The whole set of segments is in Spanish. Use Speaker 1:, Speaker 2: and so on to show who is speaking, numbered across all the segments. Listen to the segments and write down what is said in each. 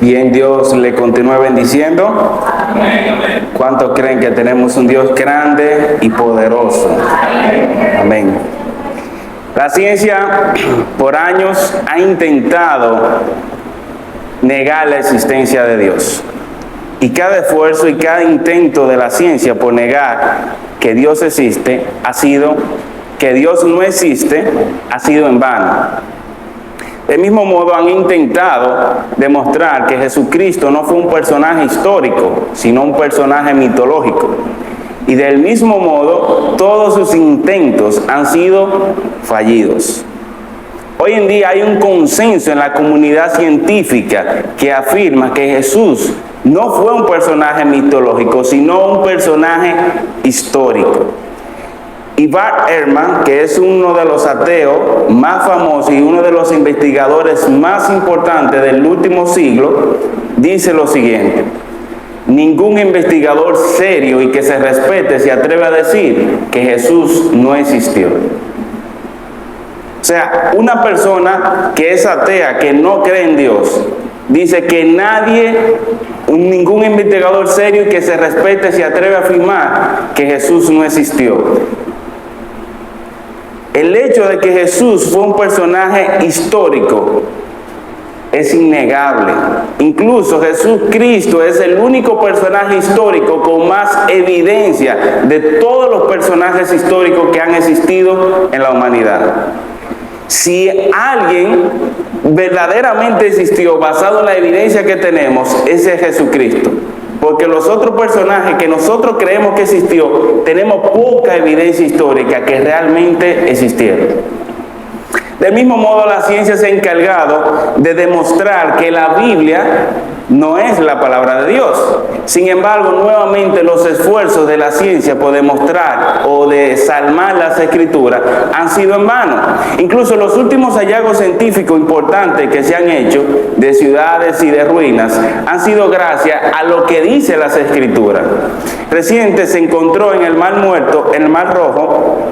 Speaker 1: Bien, Dios le continúe bendiciendo. Amén. ¿Cuántos creen que tenemos un Dios grande y poderoso? Amén. La ciencia por años ha intentado negar la existencia de Dios. Y cada esfuerzo y cada intento de la ciencia por negar que Dios existe que Dios no existe, ha sido en vano. Del mismo modo han intentado demostrar que Jesucristo no fue un personaje histórico, sino un personaje mitológico. Y del mismo modo, todos sus intentos han sido fallidos. Hoy en día hay un consenso en la comunidad científica que afirma que Jesús no fue un personaje mitológico, sino un personaje histórico. Y Bart Ehrman, que es uno de los ateos más famosos y uno de los investigadores más importantes del último siglo, dice lo siguiente: ningún investigador serio y que se respete se atreve a decir que Jesús no existió. O sea, una persona que es atea, que no cree en Dios, dice que ningún investigador serio y que se respete se atreve a afirmar que Jesús no existió. El hecho de que Jesús fue un personaje histórico es innegable. Incluso Jesucristo es el único personaje histórico con más evidencia de todos los personajes históricos que han existido en la humanidad. Si alguien verdaderamente existió basado en la evidencia que tenemos, ese es Jesucristo. Porque los otros personajes que nosotros creemos que existió, tenemos poca evidencia histórica que realmente existieron. Del mismo modo, la ciencia se ha encargado de demostrar que la Biblia no es la palabra de Dios. Sin embargo, nuevamente los esfuerzos de la ciencia por demostrar o de salmar las escrituras han sido en vano. Incluso los últimos hallazgos científicos importantes que se han hecho de ciudades y de ruinas han sido gracias a lo que dice las escrituras. Reciente se encontró en el Mar Muerto, en el Mar Rojo,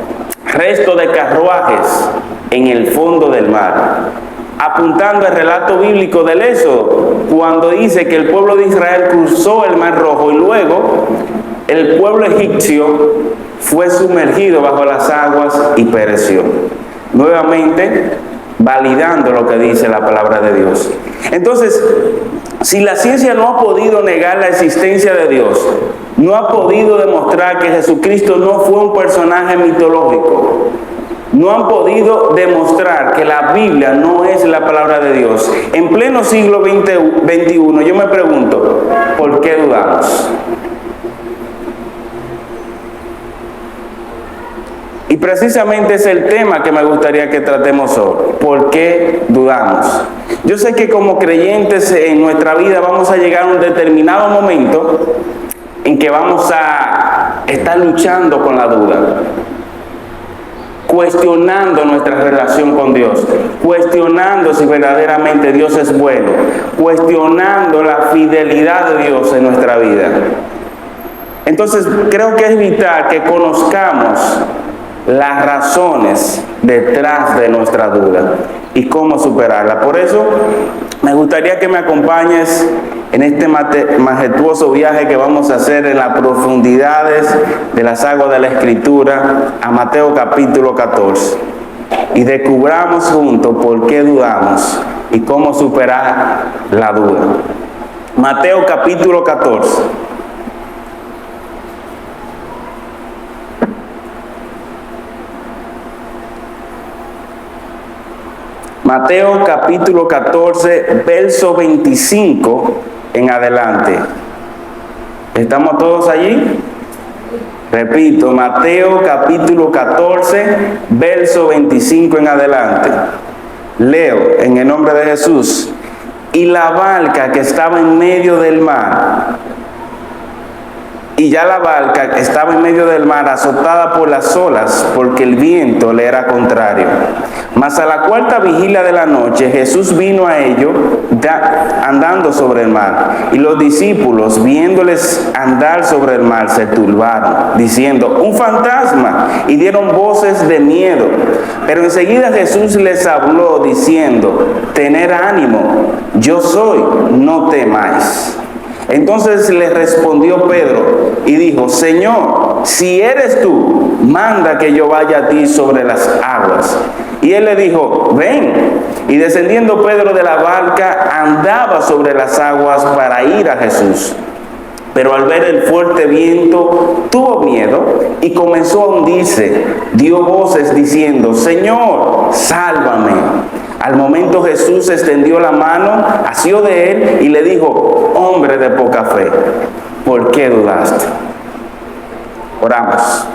Speaker 1: restos de carruajes en el fondo del mar, apuntando al relato bíblico del Éxodo, cuando dice que el pueblo de Israel cruzó el Mar Rojo y luego el pueblo egipcio fue sumergido bajo las aguas y pereció. Nuevamente, validando lo que dice la palabra de Dios. Entonces, si la ciencia no ha podido negar la existencia de Dios, no ha podido demostrar que Jesucristo no fue un personaje mitológico, no han podido demostrar que la Biblia no es la palabra de Dios, en pleno siglo XXI, yo me pregunto, ¿por qué dudamos? Y precisamente es el tema que me gustaría que tratemos hoy. ¿Por qué dudamos? Yo sé que como creyentes en nuestra vida vamos a llegar a un determinado momento en que vamos a estar luchando con la duda, cuestionando nuestra relación con Dios, cuestionando si verdaderamente Dios es bueno, cuestionando la fidelidad de Dios en nuestra vida. Entonces, creo que es vital que conozcamos las razones detrás de nuestra duda y cómo superarla. Por eso, me gustaría que me acompañes en este majestuoso viaje que vamos a hacer en las profundidades de las aguas de la Escritura a Mateo capítulo 14 y descubramos juntos por qué dudamos y cómo superar la duda. Mateo capítulo 14. Mateo capítulo 14, verso 25 en adelante. ¿Estamos todos allí? Repito, Mateo capítulo 14, verso 25 en adelante. Leo en el nombre de Jesús. Y la barca que estaba en medio del mar y ya la barca estaba en medio del mar, azotada por las olas, porque el viento le era contrario. Mas a la cuarta vigilia de la noche, Jesús vino a ellos andando sobre el mar. Y los discípulos, viéndoles andar sobre el mar, se turbaron, diciendo: ¡un fantasma! Y dieron voces de miedo. Pero enseguida Jesús les habló, diciendo: tened ánimo, yo soy, no temáis. Entonces le respondió Pedro y dijo: Señor, si eres tú, manda que yo vaya a ti sobre las aguas. Y él le dijo: ven. Y descendiendo Pedro de la barca, andaba sobre las aguas para ir a Jesús. Pero al ver el fuerte viento, tuvo miedo y comenzó a hundirse. Dio voces diciendo: Señor, sálvame. Al momento Jesús extendió la mano, asió de él y le dijo: hombre de poca fe, ¿por qué dudaste? Oramos.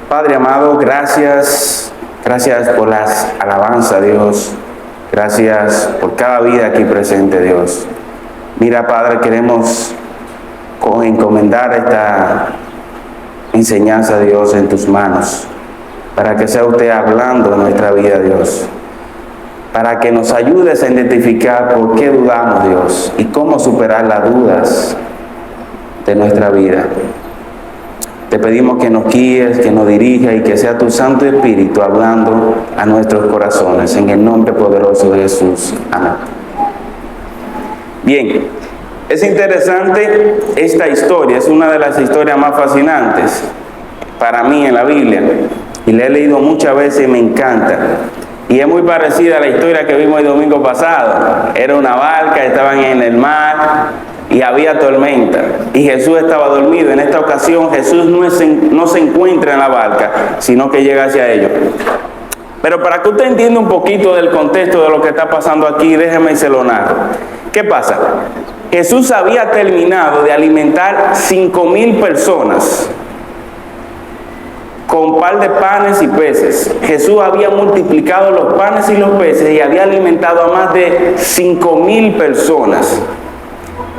Speaker 1: Padre amado, gracias por las alabanzas, Dios. Gracias por cada vida aquí presente, Dios. Mira, Padre, queremos encomendar esta enseñanza, Dios, en tus manos, para que sea usted hablando en nuestra vida, Dios, para que nos ayudes a identificar por qué dudamos, Dios, y cómo superar las dudas de nuestra vida. Te pedimos que nos guíes, que nos dirijas y que sea tu Santo Espíritu hablando a nuestros corazones, en el nombre poderoso de Jesús. Amén. Bien, es interesante esta historia, es una de las historias más fascinantes para mí en la Biblia, y la he leído muchas veces y me encanta. Y es muy parecida a la historia que vimos el domingo pasado. Era una barca, estaban en el mar y había tormenta, y Jesús estaba dormido. En esta ocasión Jesús no se encuentra en la barca, sino que llega hacia ellos. Pero para que usted entienda un poquito del contexto de lo que está pasando aquí, déjeme se lo narro. ¿Qué pasa? Jesús había terminado de alimentar 5,000 personas con un par de panes y peces. Jesús había multiplicado los panes y los peces y había alimentado a más de 5,000 personas.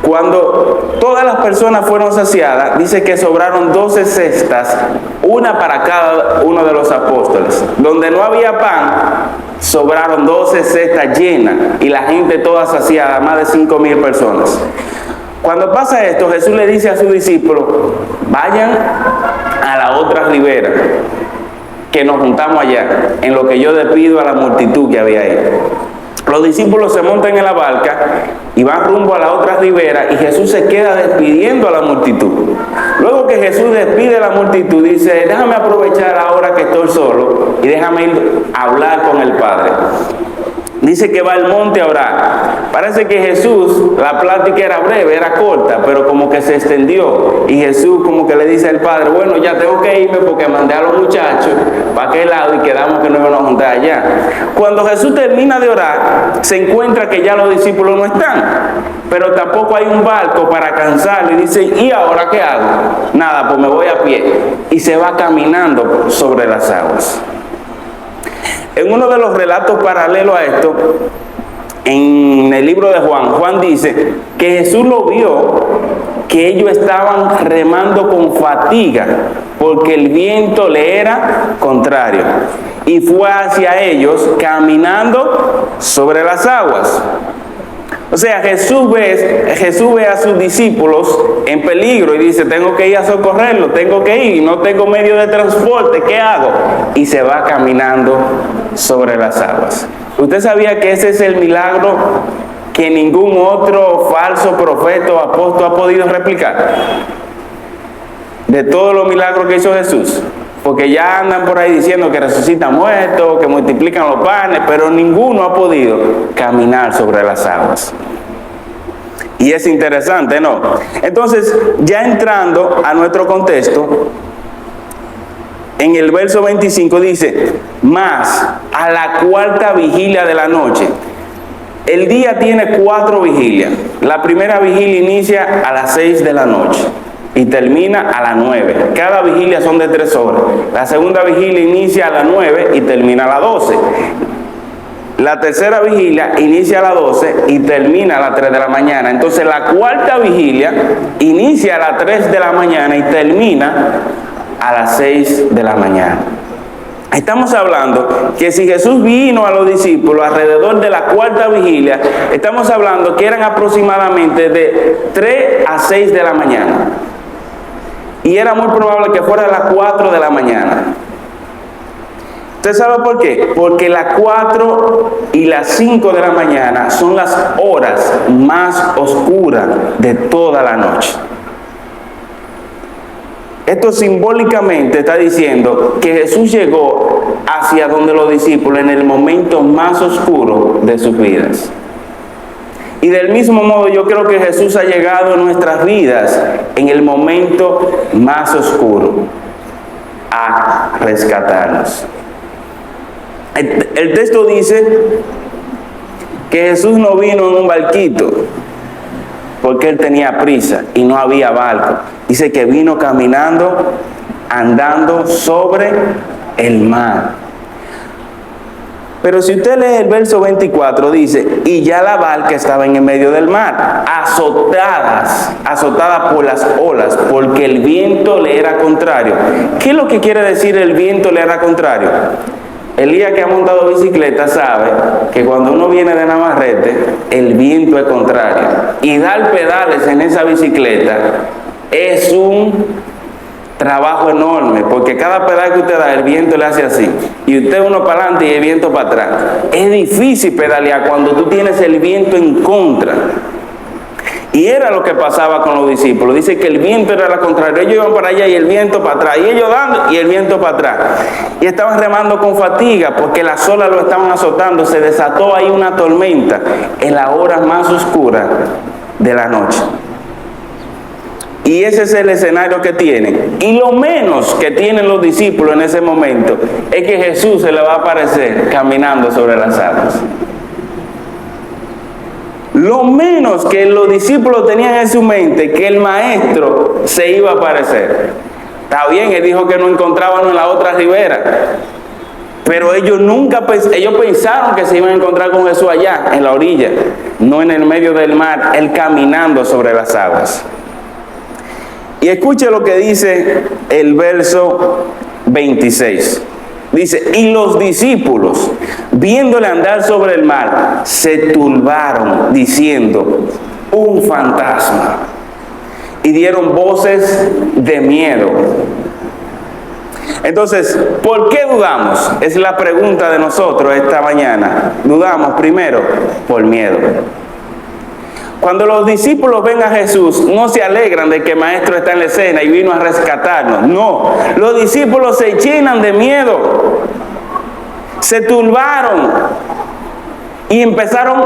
Speaker 1: Cuando todas las personas fueron saciadas, dice que sobraron 12 cestas, una para cada uno de los apóstoles. Donde no había pan, sobraron 12 cestas llenas y la gente toda saciada, más de 5,000 personas. Cuando pasa esto, Jesús le dice a sus discípulos: vayan a la otra ribera, que nos juntamos allá, en lo que yo despido a la multitud que había ahí. Los discípulos se montan en la barca y van rumbo a la otra ribera, y Jesús se queda despidiendo a la multitud. Luego que Jesús despide a la multitud, dice: déjame aprovechar ahora que estoy solo y déjame ir a hablar con el Padre. Dice que va al monte a orar. Parece que Jesús, la plática era breve, era corta, pero como que se extendió. Y Jesús como que le dice al Padre: bueno, ya tengo que irme porque mandé a los muchachos para aquel lado y quedamos que nos íbamos a juntar allá. Cuando Jesús termina de orar, se encuentra que ya los discípulos no están, pero tampoco hay un barco para cansarlo. Y dice: ¿y ahora qué hago? Nada, pues me voy a pie. Y se va caminando sobre las aguas. En uno de los relatos paralelos a esto, en el libro de Juan dice que Jesús lo vio, que ellos estaban remando con fatiga porque el viento le era contrario, y fue hacia ellos caminando sobre las aguas. O sea, Jesús ve a sus discípulos en peligro y dice: tengo que ir a socorrerlos, tengo que ir, no tengo medio de transporte, ¿qué hago? Y se va caminando sobre las aguas. ¿Usted sabía que ese es el milagro que ningún otro falso profeta o apóstol ha podido replicar? De todos los milagros que hizo Jesús. Porque ya andan por ahí diciendo que resucitan muertos, que multiplican los panes, pero ninguno ha podido caminar sobre las aguas. Y es interesante, ¿no? Entonces, ya entrando a nuestro contexto, en el verso 25 dice: mas a la cuarta vigilia de la noche. El día tiene 4 vigilias. La primera vigilia inicia a las 6 de la noche y termina a las 9. Cada vigilia son de 3 horas. La segunda vigilia inicia a las 9 y termina a las 12. La tercera vigilia inicia a las 12 y termina a las 3 de la mañana. Entonces la cuarta vigilia inicia a las 3 de la mañana y termina a las 6 de la mañana. Estamos hablando que si Jesús vino a los discípulos alrededor de la cuarta vigilia, estamos hablando que eran aproximadamente de 3 a 6 de la mañana. Y era muy probable que fuera a las 4 de la mañana. ¿Usted sabe por qué? Porque las 4 y las 5 de la mañana son las horas más oscuras de toda la noche. Esto simbólicamente está diciendo que Jesús llegó hacia donde los discípulos en el momento más oscuro de sus vidas. Y del mismo modo yo creo que Jesús ha llegado en nuestras vidas en el momento más oscuro a rescatarnos. El texto dice que Jesús no vino en un barquito porque él tenía prisa y no había barco. Dice que vino caminando, andando sobre el mar. Pero si usted lee el verso 24, dice, y ya la barca estaba en el medio del mar, azotada por las olas, porque el viento le era contrario. ¿Qué es lo que quiere decir el viento le era contrario? Elías, que ha montado bicicleta, sabe que cuando uno viene de Navarrete, el viento es contrario. Y dar pedales en esa bicicleta es un trabajo enorme, porque cada pedal que usted da, el viento le hace así. Y usted uno para adelante y el viento para atrás. Es difícil pedalear cuando tú tienes el viento en contra. Y era lo que pasaba con los discípulos. Dice que el viento era lo contrario. Ellos iban para allá y el viento para atrás. Y ellos dando y el viento para atrás. Y estaban remando con fatiga porque las olas lo estaban azotando. Se desató ahí una tormenta en la hora más oscura de la noche. Y ese es el escenario que tienen. Y lo menos que tienen los discípulos en ese momento es que Jesús se le va a aparecer caminando sobre las aguas. Lo menos que los discípulos tenían en su mente que el maestro se iba a aparecer. Está bien, él dijo que no encontraban en la otra ribera, pero ellos pensaron que se iban a encontrar con Jesús allá, en la orilla, no en el medio del mar, él caminando sobre las aguas. Y escuche lo que dice el verso 26. Dice, y los discípulos, viéndole andar sobre el mar, se turbaron, diciendo, un fantasma. Y dieron voces de miedo. Entonces, ¿por qué dudamos? Es la pregunta de nosotros esta mañana. Dudamos primero por miedo. Cuando los discípulos ven a Jesús, no se alegran de que el maestro está en la escena y vino a rescatarnos. No, los discípulos se llenan de miedo, se turbaron y empezaron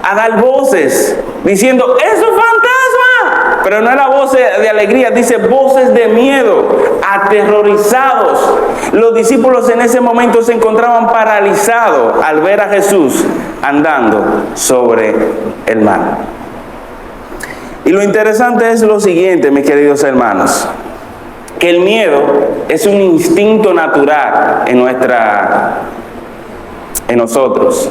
Speaker 1: a dar voces diciendo, ¡es un fantasma! Pero no era voces de alegría, dice voces de miedo, aterrorizados. Los discípulos en ese momento se encontraban paralizados al ver a Jesús andando sobre el mar. Y lo interesante es lo siguiente, mis queridos hermanos, que el miedo es un instinto natural en nosotros.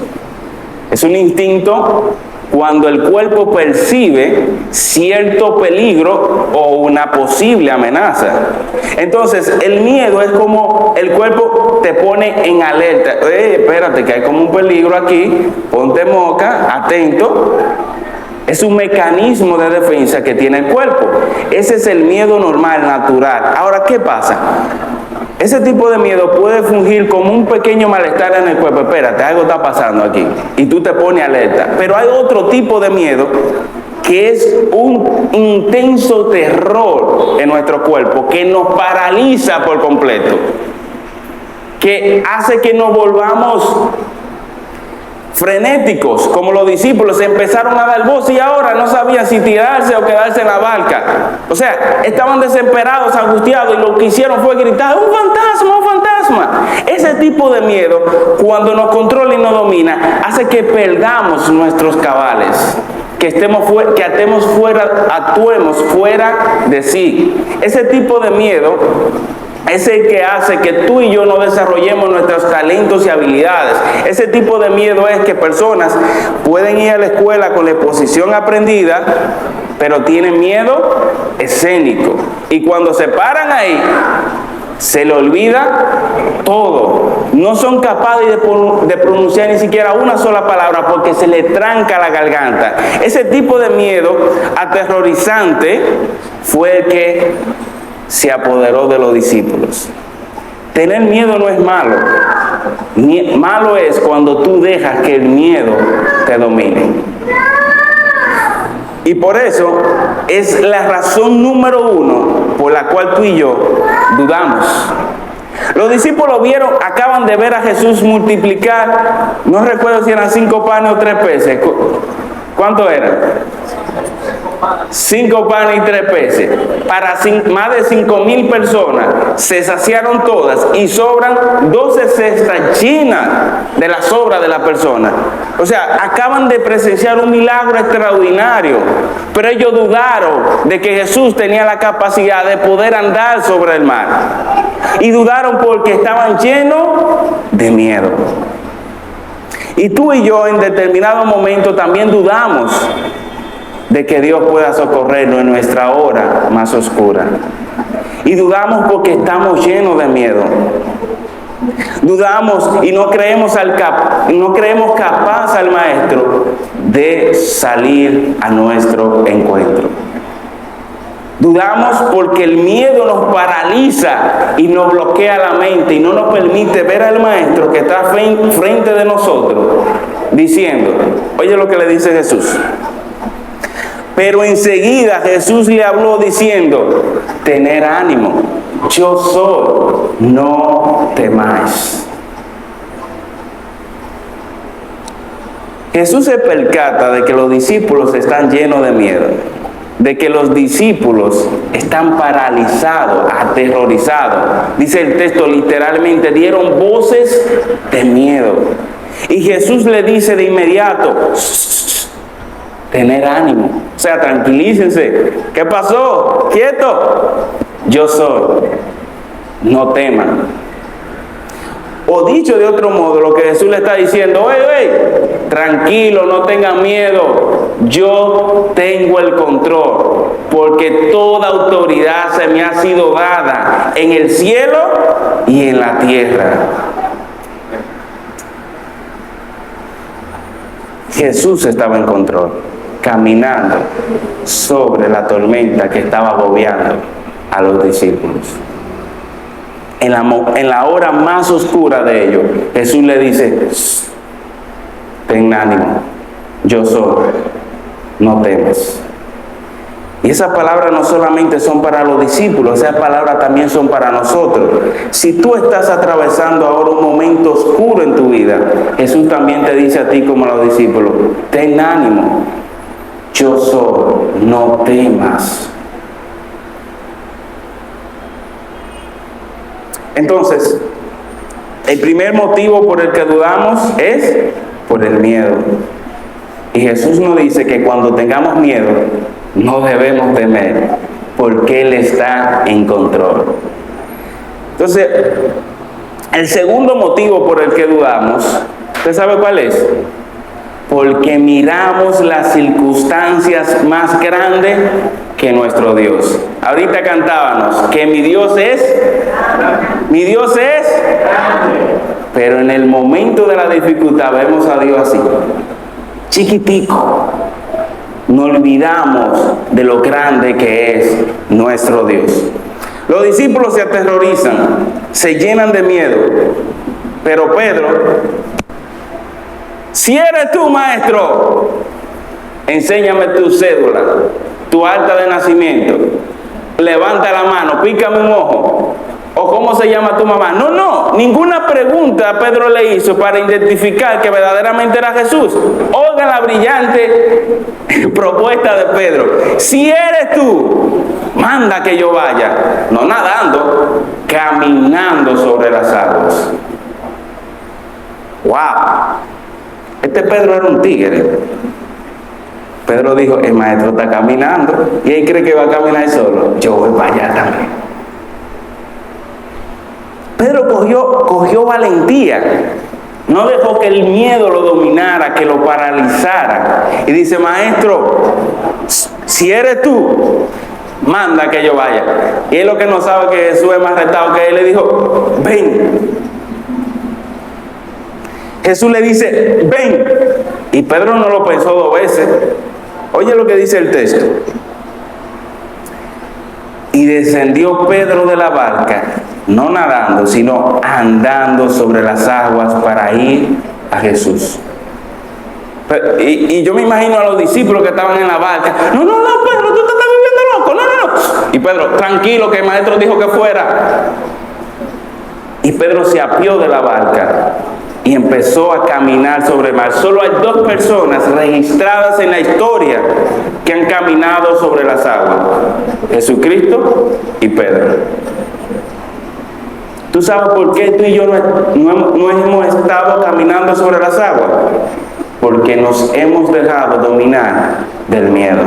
Speaker 1: Es un instinto cuando el cuerpo percibe cierto peligro o una posible amenaza. Entonces, el miedo es como el cuerpo te pone en alerta. Espérate, que hay como un peligro aquí, ponte moca, atento. Es un mecanismo de defensa que tiene el cuerpo. Ese es el miedo normal, natural. Ahora, ¿qué pasa? Ese tipo de miedo puede fungir como un pequeño malestar en el cuerpo. Espérate, algo está pasando aquí. Y tú te pones alerta. Pero hay otro tipo de miedo que es un intenso terror en nuestro cuerpo que nos paraliza por completo. Que hace que nos volvamos frenéticos, como los discípulos empezaron a dar voz y ahora no sabían si tirarse o quedarse en la barca. O sea, estaban desesperados, angustiados y lo que hicieron fue gritar, ¡un fantasma, un fantasma! Ese tipo de miedo, cuando nos controla y nos domina, hace que perdamos nuestros cabales, que actuemos fuera de sí. Ese tipo de miedo es el que hace que tú y yo no desarrollemos nuestros talentos y habilidades. Ese tipo de miedo es que personas pueden ir a la escuela con la exposición aprendida, pero tienen miedo escénico. Y cuando se paran ahí, se le olvida todo. No son capaces de pronunciar ni siquiera una sola palabra porque se le tranca la garganta. Ese tipo de miedo aterrorizante fue el que se apoderó de los discípulos. Tener miedo no es malo. Malo es cuando tú dejas que el miedo te domine. Y por eso es la razón número uno por la cual tú y yo dudamos. Los discípulos acaban de ver a Jesús multiplicar, no recuerdo si eran 5 panes o 3 peces. ¿Cuánto eran? 5 panes y 3 peces. Para más de 5,000 personas. Se saciaron todas y sobran 12 cestas llenas de la sobra de la persona. O sea, acaban de presenciar un milagro extraordinario. Pero ellos dudaron de que Jesús tenía la capacidad de poder andar sobre el mar. Y dudaron porque estaban llenos de miedo. Y tú y yo en determinado momento también dudamos de que Dios pueda socorrernos en nuestra hora más oscura. Y dudamos porque estamos llenos de miedo. Dudamos y no creemos capaz al Maestro de salir a nuestro encuentro. Dudamos porque el miedo nos paraliza y nos bloquea la mente y no nos permite ver al Maestro que está frente de nosotros, diciendo, oye lo que le dice Jesús. Pero enseguida Jesús le habló diciendo, tener ánimo, yo soy, no temáis. Jesús se percata de que los discípulos están llenos de miedo, de que los discípulos están paralizados, aterrorizados. Dice el texto, literalmente dieron voces de miedo. Y Jesús le dice de inmediato, tener ánimo, o sea, tranquilícense. ¿Qué pasó? Quieto, yo soy, no teman. O dicho de otro modo, lo que Jesús le está diciendo, tranquilo, no tengan miedo, yo tengo el control, porque toda autoridad se me ha sido dada en el cielo y en la tierra. Jesús estaba en control, caminando sobre la tormenta que estaba agobiando a los discípulos. En la hora más oscura de ellos, Jesús le dice, ten ánimo, yo soy, no temas. Y esas palabras no solamente son para los discípulos, esas palabras también son para nosotros. Si tú estás atravesando ahora un momento oscuro en tu vida, Jesús también te dice a ti como a los discípulos, ten ánimo, yo soy, no temas. Entonces, el primer motivo por el que dudamos es por el miedo. Y Jesús nos dice que cuando tengamos miedo, no debemos temer, porque Él está en control. Entonces, el segundo motivo por el que dudamos, ¿usted sabe cuál es? Porque miramos las circunstancias más grandes que nuestro Dios. Ahorita cantábamos que mi Dios es, pero en el momento de la dificultad vemos a Dios así, chiquitico. Nos olvidamos de lo grande que es nuestro Dios. Los discípulos se aterrorizan, se llenan de miedo, pero Pedro, si eres tú, maestro, enséñame tu cédula, tu acta de nacimiento, levanta la mano, pícame un ojo, o cómo se llama tu mamá. No, ninguna pregunta Pedro le hizo para identificar que verdaderamente era Jesús. Oigan la brillante propuesta de Pedro. Si eres tú, manda que yo vaya, no nadando, caminando sobre las aguas. ¡Wow! Este Pedro era un tigre. Pedro dijo, el maestro está caminando y él cree que va a caminar solo. Yo voy para allá también. cogió valentía. No dejó que el miedo lo dominara, que lo paralizara. Y dice, maestro, si eres tú, manda que yo vaya. Y él lo que no sabe que Jesús es más retado que él, le dijo, ven. Jesús le dice, ven. Y Pedro no lo pensó 2 veces. Oye lo que dice el texto. Y descendió Pedro de la barca, no nadando, sino andando sobre las aguas para ir a Jesús. Y yo me imagino a los discípulos que estaban en la barca. No, Pedro, tú te estás volviendo loco. No. Y Pedro, tranquilo, que el maestro dijo que fuera. Y Pedro se apió de la barca y empezó a caminar sobre el mar. Solo hay 2 personas registradas en la historia que han caminado sobre las aguas: Jesucristo y Pedro. ¿Tú sabes por qué tú y yo no hemos estado caminando sobre las aguas? Porque nos hemos dejado dominar del miedo.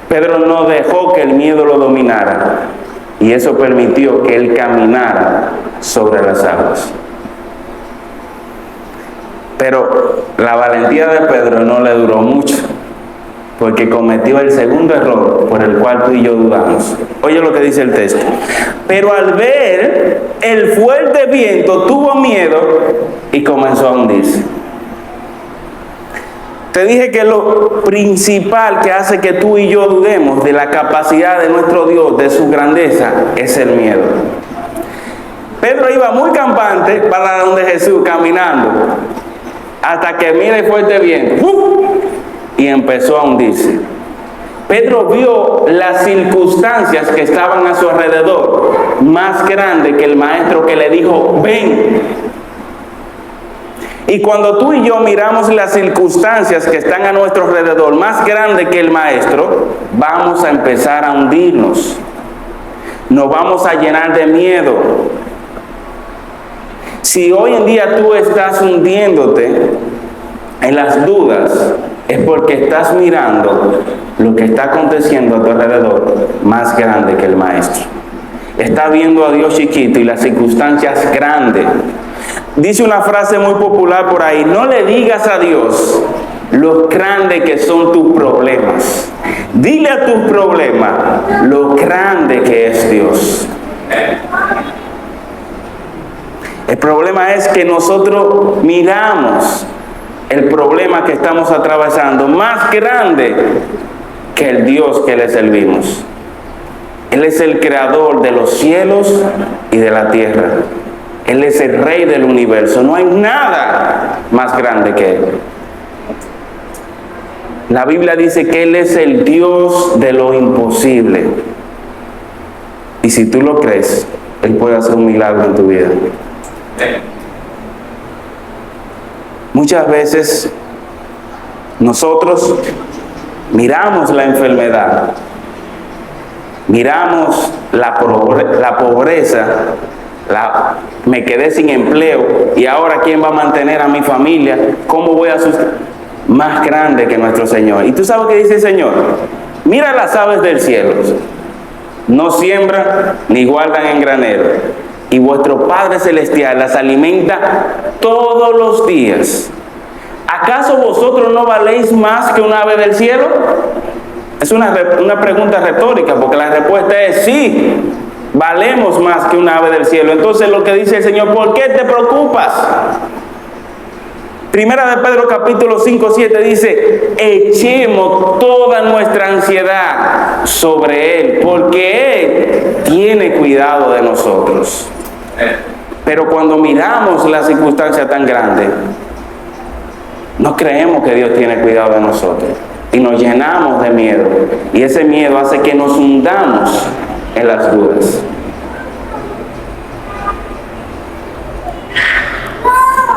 Speaker 1: Pedro no dejó que el miedo lo dominara, y eso permitió que él caminara sobre las aguas. Pero la valentía de Pedro no le duró mucho, porque cometió el segundo error por el cual tú y yo dudamos. Oye lo que dice el texto. Pero al ver el fuerte viento tuvo miedo y comenzó a hundirse. Te dije que lo principal que hace que tú y yo dudemos de la capacidad de nuestro Dios, de su grandeza, es el miedo. Pedro iba muy campante para donde Jesús, caminando, hasta que mira el fuerte viento y empezó a hundirse. Pedro vio las circunstancias que estaban a su alrededor más grandes que el maestro que le dijo, ven. Y cuando tú y yo miramos las circunstancias que están a nuestro alrededor más grandes que el maestro, vamos a empezar a hundirnos. Nos vamos a llenar de miedo. Si hoy en día tú estás hundiéndote en las dudas, es porque estás mirando lo que está aconteciendo a tu alrededor más grande que el maestro. Estás viendo a Dios chiquito y las circunstancias grandes. Dice una frase muy popular por ahí: no le digas a Dios lo grande que son tus problemas. Dile a tus problemas lo grande que es Dios. El problema es que nosotros miramos el problema que estamos atravesando más grande que el Dios que le servimos. Él es el creador de los cielos y de la tierra. Él es el rey del universo. No hay nada más grande que Él. La Biblia dice que Él es el Dios de lo imposible. Y si tú lo crees, Él puede hacer un milagro en tu vida. Muchas veces nosotros miramos la enfermedad, miramos la pobreza, me quedé sin empleo y ahora ¿quién va a mantener a mi familia? ¿Cómo voy a sustentar? Más grande que nuestro Señor. ¿Y tú sabes qué dice el Señor? Mira las aves del cielo, no siembran ni guardan en granero, y vuestro Padre Celestial las alimenta todos los días. ¿Acaso vosotros no valéis más que un ave del cielo? Es una pregunta retórica, porque la respuesta es sí, valemos más que un ave del cielo. Entonces lo que dice el Señor: ¿por qué te preocupas? Primera de Pedro capítulo 5:7 dice: echemos toda nuestra ansiedad sobre Él, porque Él tiene cuidado de nosotros. Pero cuando miramos la circunstancia tan grande, no creemos que Dios tiene cuidado de nosotros y nos llenamos de miedo, y ese miedo hace que nos hundamos en las dudas.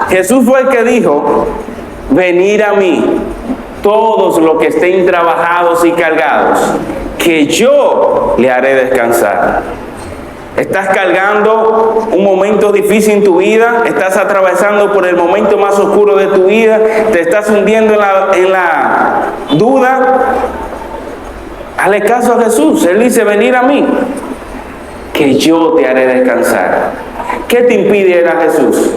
Speaker 1: Jesús fue el que dijo: venid a mí todos los que estén trabajados y cargados, que yo le haré descansar. Estás cargando un momento difícil en tu vida, estás atravesando por el momento más oscuro de tu vida, te estás hundiendo en la duda. Hazle caso a Jesús. Él dice: venid a mí. que yo te haré descansar. ¿Qué te impide ir a Jesús?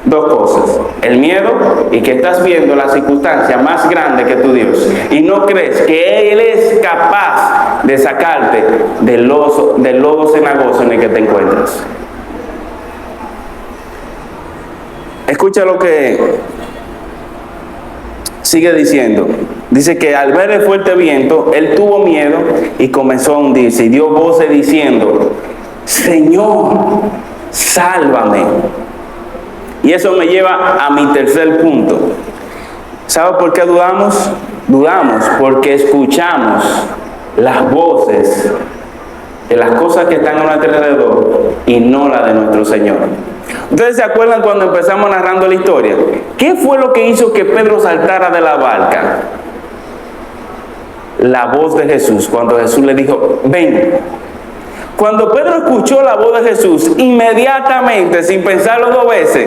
Speaker 1: Dos cosas: el miedo y que estás viendo la circunstancia más grande que tu Dios y no crees que Él es capaz de sacarte del lodo cenagoso en el que te encuentras. Escucha lo que sigue diciendo. Dice que al ver el fuerte viento, él tuvo miedo y comenzó a hundirse y dio voces diciendo: Señor, sálvame. Y eso me lleva a mi tercer punto. ¿Sabe por qué dudamos? Dudamos porque escuchamos las voces de las cosas que están a nuestro alrededor y no la de nuestro Señor. ¿Ustedes se acuerdan cuando empezamos narrando la historia? ¿Qué fue lo que hizo que Pedro saltara de la barca? La voz de Jesús, cuando Jesús le dijo: ven. Cuando Pedro escuchó la voz de Jesús, inmediatamente, sin pensarlo dos veces,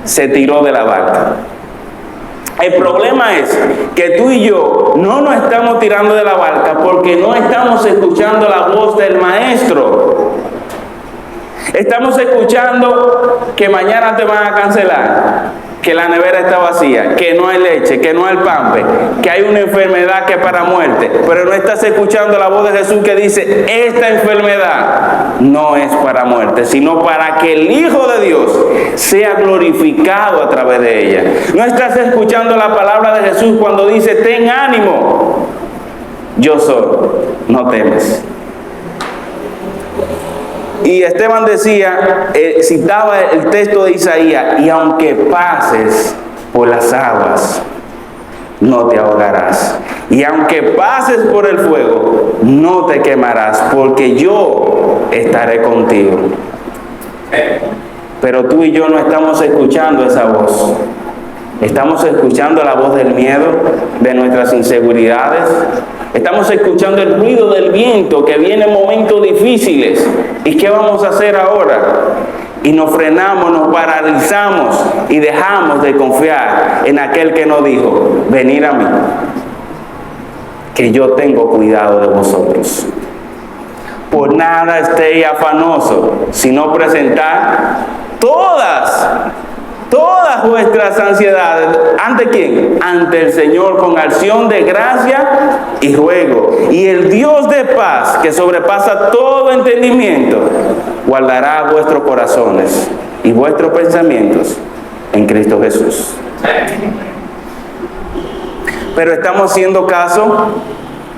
Speaker 1: se tiró de la barca. El problema es que tú y yo no nos estamos tirando de la barca porque no estamos escuchando la voz del Maestro. Estamos escuchando que mañana te van a cancelar, que la nevera está vacía, que no hay leche, que no hay pampe, que hay una enfermedad que es para muerte, pero no estás escuchando la voz de Jesús que dice: esta enfermedad no es para muerte, sino para que el Hijo de Dios sea glorificado a través de ella. No estás escuchando la palabra de Jesús cuando dice: ten ánimo, yo soy, no temas. Y Esteban decía, citaba el texto de Isaías: y aunque pases por las aguas, no te ahogarás. Y aunque pases por el fuego, no te quemarás, porque yo estaré contigo. Pero tú y yo no estamos escuchando esa voz. Estamos escuchando la voz del miedo, de nuestras inseguridades. Estamos escuchando el ruido del viento que viene en momentos difíciles. ¿Y qué vamos a hacer ahora? Y nos frenamos, nos paralizamos y dejamos de confiar en aquel que nos dijo: venid a mí, que yo tengo cuidado de vosotros. Por nada estéis afanosos, sino presentar todas vuestras ansiedades. ¿Ante quién? Ante el Señor, con acción de gracia y ruego. Y el Dios de paz, que sobrepasa todo entendimiento, guardará vuestros corazones y vuestros pensamientos en Cristo Jesús. Pero estamos haciendo caso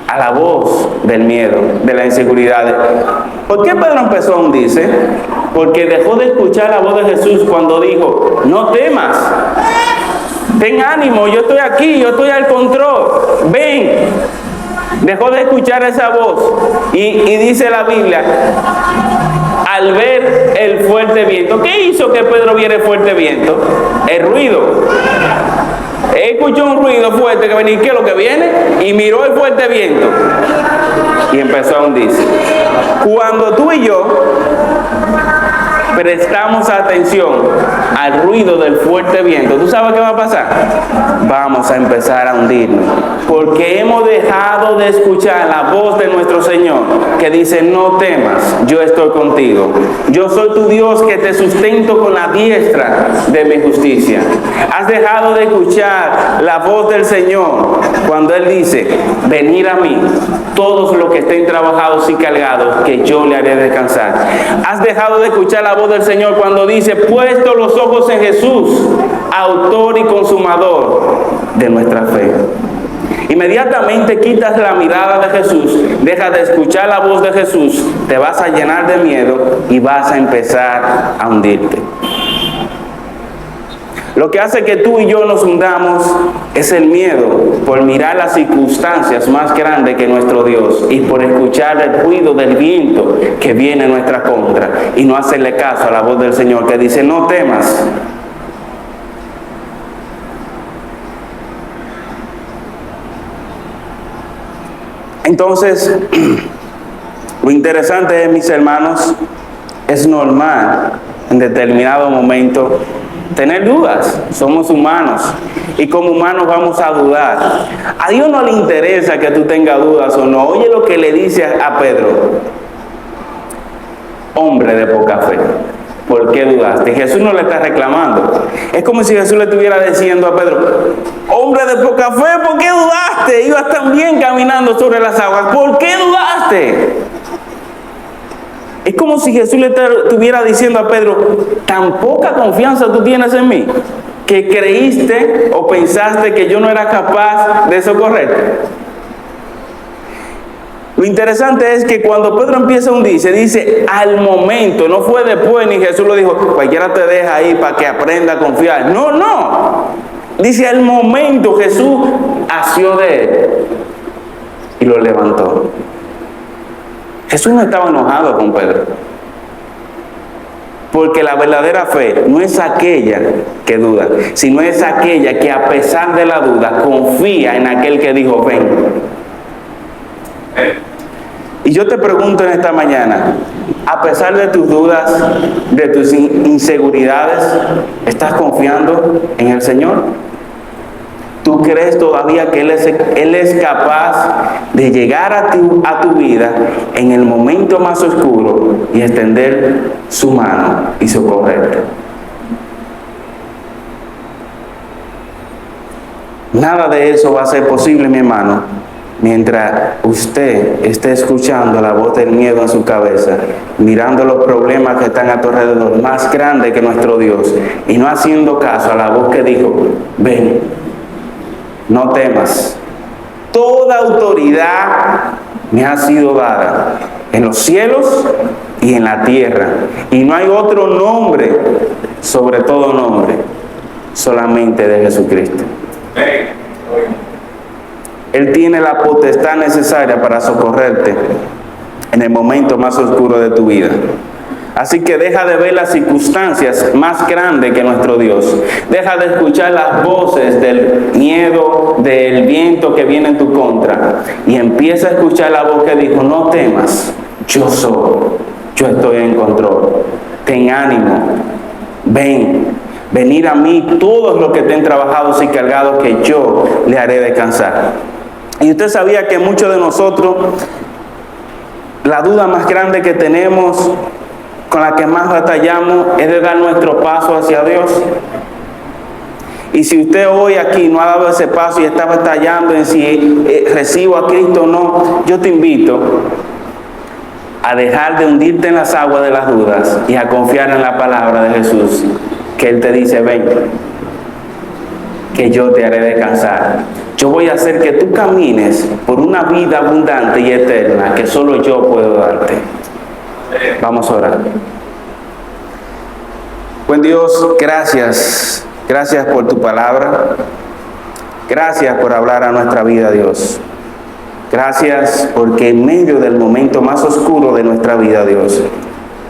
Speaker 1: a la voz del miedo, de la inseguridad. ¿Por qué Pedro empezó a hundirse? Porque dejó de escuchar la voz de Jesús cuando dijo: no temas, ten ánimo, yo estoy aquí, yo estoy al control, ven. Dejó de escuchar esa voz y dice la Biblia: al ver el fuerte viento. ¿Qué hizo que Pedro viera el fuerte viento? El ruido. Escuchó un ruido fuerte que venía. ¿Qué es lo que viene? Y miró el fuerte viento y empezó a hundirse. Cuando tú y yo prestamos atención al ruido del fuerte viento, ¿tú sabes qué va a pasar? Vamos a empezar a hundirnos, porque hemos dejado de escuchar la voz de nuestro Señor que dice: no temas, yo estoy contigo, yo soy tu Dios que te sustento con la diestra de mi justicia. Has dejado de escuchar la voz del Señor cuando Él dice: venid a mí, todos los que estén trabajados y cargados, que yo le haré descansar. Has dejado de escuchar la voz del Señor cuando dice: puesto los ojos en Jesús, autor y consumador de nuestra fe. Inmediatamente quitas la mirada de Jesús, dejas de escuchar la voz de Jesús, te vas a llenar de miedo y vas a empezar a hundirte. Lo que hace que tú y yo nos hundamos es el miedo por mirar las circunstancias más grandes que nuestro Dios y por escuchar el ruido del viento que viene en nuestra contra y no hacerle caso a la voz del Señor que dice: no temas. Entonces, lo interesante es, mis hermanos, es normal en determinado momento tener dudas. Somos humanos y como humanos vamos a dudar. A Dios no le interesa que tú tengas dudas o no. Oye lo que le dice a Pedro: hombre de poca fe, ¿por qué dudaste? Jesús no le está reclamando. Es como si Jesús le estuviera diciendo a Pedro, hombre de poca fe, ¿por qué dudaste? Ibas tan bien caminando sobre las aguas, ¿por qué dudaste? Es como si Jesús le estuviera diciendo a Pedro, tan poca confianza tú tienes en mí, que creíste o pensaste que yo no era capaz de socorrerte. Lo interesante es que cuando Pedro empieza a hundirse, dice al momento, no fue después, ni Jesús lo dijo, cualquiera te deja ahí para que aprenda a confiar. No. Dice al momento Jesús asió de él y lo levantó. Jesús no estaba enojado con Pedro. Porque la verdadera fe no es aquella que duda, sino es aquella que a pesar de la duda confía en aquel que dijo ven. Y yo te pregunto en esta mañana, a pesar de tus dudas, de tus inseguridades, ¿estás confiando en el Señor? ¿Tú crees todavía que Él es capaz de llegar a tu vida en el momento más oscuro y extender su mano y socorrerte? Nada de eso va a ser posible, mi hermano, mientras usted esté escuchando la voz del miedo en su cabeza, mirando los problemas que están a tu alrededor, más grandes que nuestro Dios, y no haciendo caso a la voz que dijo, ven, no temas. Toda autoridad me ha sido dada en los cielos y en la tierra, y no hay otro nombre sobre todo nombre, solamente de Jesucristo. Él tiene la potestad necesaria para socorrerte en el momento más oscuro de tu vida. Así que deja de ver las circunstancias más grandes que nuestro Dios. Deja de escuchar las voces del miedo, del viento que viene en tu contra. Y empieza a escuchar la voz que dijo, no temas, yo estoy en control. Ten ánimo, venir a mí todos los que estén trabajados y cargados, que yo le haré descansar. Y usted sabía que muchos de nosotros, la duda más grande que tenemos, con la que más batallamos, es de dar nuestro paso hacia Dios. Y si usted hoy aquí no ha dado ese paso y está batallando en si recibo a Cristo o no, yo te invito a dejar de hundirte en las aguas de las dudas y a confiar en la palabra de Jesús, que Él te dice, ven, que yo te haré descansar. Yo voy a hacer que tú camines por una vida abundante y eterna que solo yo puedo darte. Vamos a orar. Buen Dios, gracias. Gracias por tu palabra. Gracias por hablar a nuestra vida, Dios. Gracias porque en medio del momento más oscuro de nuestra vida, Dios,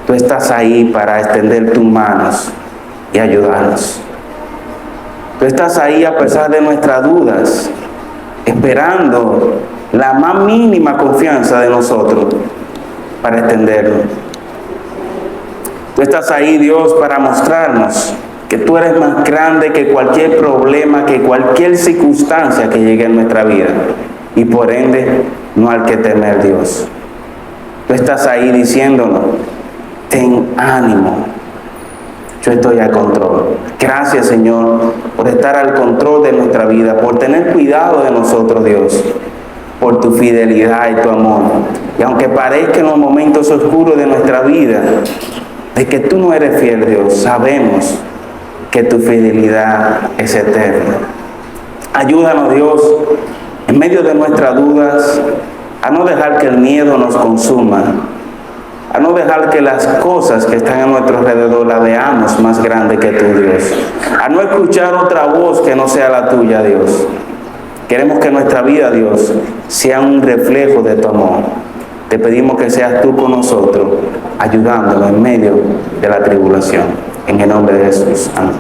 Speaker 1: tú estás ahí para extender tus manos y ayudarnos. Tú estás ahí a pesar de nuestras dudas, esperando la más mínima confianza de nosotros para extenderlo. Tú estás ahí, Dios, para mostrarnos que tú eres más grande que cualquier problema, que cualquier circunstancia que llegue en nuestra vida. Y por ende, no hay que temer, Dios. Tú estás ahí diciéndonos, ten ánimo. Yo estoy al control. Gracias, Señor, por estar al control de nuestra vida, por tener cuidado de nosotros, Dios, por tu fidelidad y tu amor. Y aunque parezca en los momentos oscuros de nuestra vida, de que tú no eres fiel, Dios, sabemos que tu fidelidad es eterna. Ayúdanos, Dios, en medio de nuestras dudas, a no dejar que el miedo nos consuma, a no dejar que las cosas que están a nuestro alrededor las veamos más grande que tú, Dios. A no escuchar otra voz que no sea la tuya, Dios. Queremos que nuestra vida, Dios, sea un reflejo de tu amor. Te pedimos que seas tú con nosotros, ayudándonos en medio de la tribulación. En el nombre de Jesús. Amén.